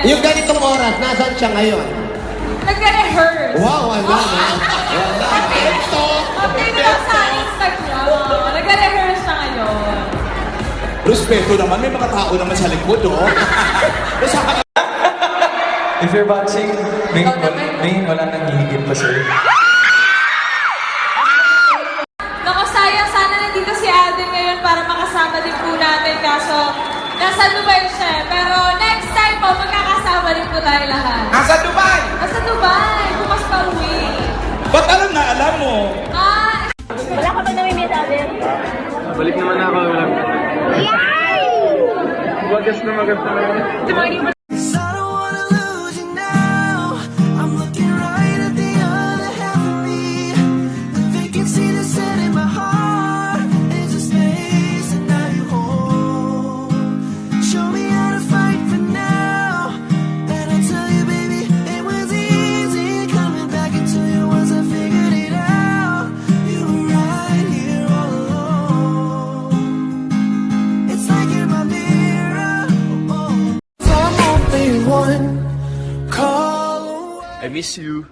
Yung ganitong oras, nasaan siya ngayon? Nagre-rehearse. Wow, wala na. Wala. Update na lang sa Instagram. Nagre-rehearse na ngayon. Respeto naman, may mga tao naman sa likod, oh. If you're watching, may wala nang hihigit pa sir. Naku, sayang sana nandito si Alden ngayon para makasama din po natin. Kaso, nasa Dubai siya. Pero next time po, magkakasama rin po tayo lahat. Nasa Dubai! Nasa Dubai, bukas pa uwi. Ba't alam na alam mo? Wala ka ba namimit, Alden? Balik naman ako. Wagas na maganda naman. I miss you.